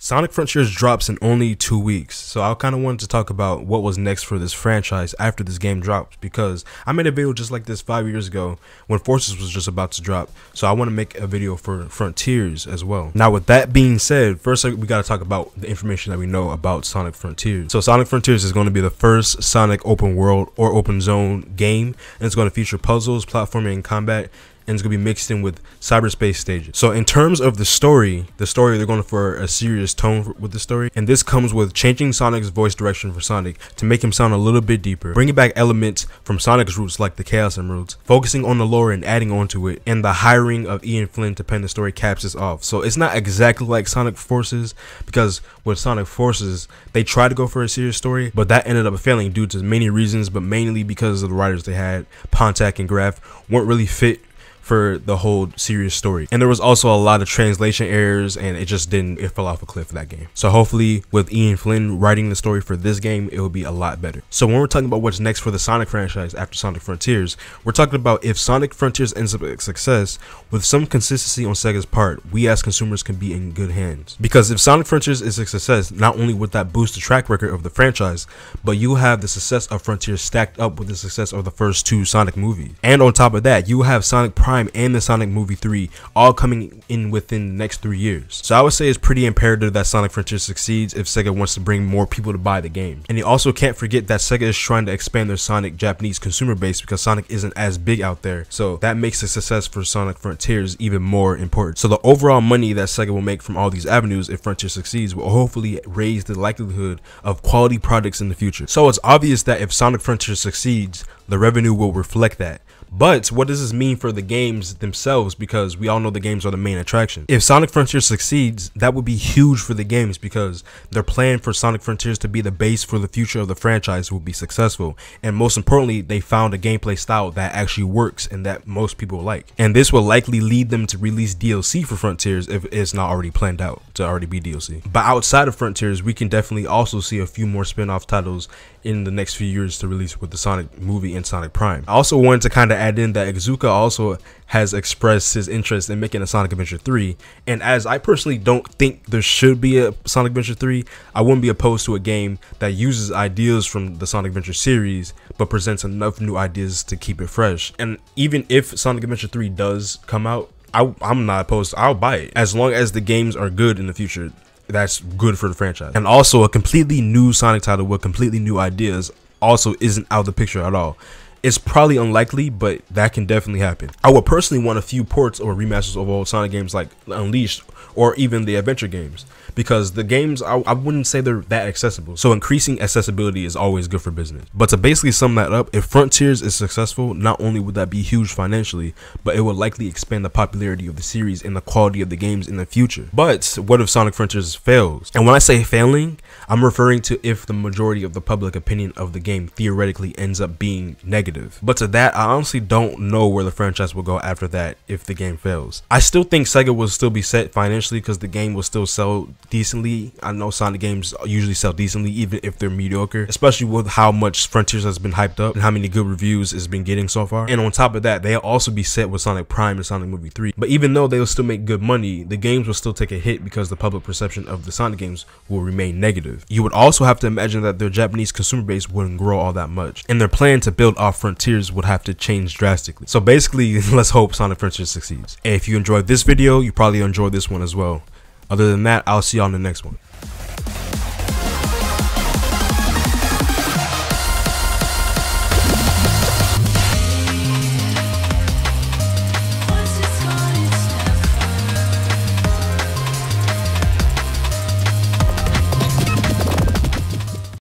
Sonic Frontiers drops in only 2 weeks, so I kind of wanted to talk about what was next for this franchise after this game drops, because I made a video just like this 5 years ago when Forces was just about to drop, so I want to make a video for Frontiers as well. Now with that being said, first we got to talk about the information that we know about Sonic Frontiers. So Sonic Frontiers is going to be the first Sonic open world or open zone game, and it's going to feature puzzles, platforming, and combat, and it's going to be mixed in with cyberspace stages. So in terms of the story, they're going for a serious tone with the story, and this comes with changing Sonic's voice direction for Sonic to make him sound a little bit deeper, bringing back elements from Sonic's roots like the Chaos Emeralds, focusing on the lore and adding onto it, and the hiring of Ian Flynn to pen the story caps this off. So it's not exactly like Sonic Forces, because with Sonic Forces, they tried to go for a serious story, but that ended up failing due to many reasons, but mainly because of the writers they had. Pontac and Graf weren't really fit for the whole serious story, and there was also a lot of translation errors, and it fell off a cliff for that game. So hopefully with Ian Flynn writing the story for this game, it will be a lot better. So when we're talking about what's next for the Sonic franchise after Sonic Frontiers, we're talking about if Sonic Frontiers ends up a success with some consistency on Sega's part, we as consumers can be in good hands. Because if Sonic Frontiers is a success, not only would that boost the track record of the franchise, but you have the success of Frontiers stacked up with the success of the first 2 Sonic movies, and on top of that, you have Sonic Prime and the Sonic Movie 3 all coming in within the next 3 years. So I would say it's pretty imperative that Sonic Frontiers succeeds if Sega wants to bring more people to buy the game. And you also can't forget that Sega is trying to expand their Sonic Japanese consumer base because Sonic isn't as big out there, so that makes the success for Sonic Frontiers even more important. So the overall money that Sega will make from all these avenues if Frontiers succeeds will hopefully raise the likelihood of quality products in the future. So it's obvious that if Sonic Frontiers succeeds, the revenue will reflect that. But what does this mean for the games themselves? Because we all know the games are the main attraction. If Sonic Frontiers succeeds, that would be huge for the games, because their plan for Sonic Frontiers to be the base for the future of the franchise will be successful. And most importantly, they found a gameplay style that actually works and that most people like. And this will likely lead them to release DLC for Frontiers if it's not already planned out to already be DLC. But outside of Frontiers, we can definitely also see a few more spin-off titles in the next few years to release with the Sonic movie and Sonic Prime. I also wanted to kind of add in that Exuka also has expressed his interest in making a Sonic Adventure 3, and as I personally don't think there should be a Sonic Adventure 3, I wouldn't be opposed to a game that uses ideas from the Sonic Adventure series but presents enough new ideas to keep it fresh. And even if Sonic Adventure 3 does come out, I'm not opposed. I'll buy it as long as the games are good in the future. That's good for the franchise. And also a completely new Sonic title with completely new ideas also isn't out of the picture at all. It's probably unlikely, but that can definitely happen. I would personally want a few ports or remasters of old Sonic games like Unleashed or even the adventure games, because the games, I wouldn't say they're that accessible. So increasing accessibility is always good for business. But to basically sum that up, if Frontiers is successful, not only would that be huge financially, but it would likely expand the popularity of the series and the quality of the games in the future. But what if Sonic Frontiers fails? And when I say failing, I'm referring to if the majority of the public opinion of the game theoretically ends up being negative. But to that, I honestly don't know where the franchise will go after that if the game fails. I still think Sega will still be set financially because the game will still sell decently. I know Sonic games usually sell decently even if they're mediocre, especially with how much Frontiers has been hyped up and how many good reviews it's been getting so far. And on top of that, they'll also be set with Sonic Prime and Sonic Movie 3. But even though they'll still make good money, the games will still take a hit because the public perception of the Sonic games will remain negative. You would also have to imagine that their Japanese consumer base wouldn't grow all that much, and their plan to build off Frontiers would have to change drastically. So basically, let's hope Sonic Frontiers succeeds. And if you enjoyed this video, you probably enjoyed this one as well. Other than that, I'll see y'all in the next one.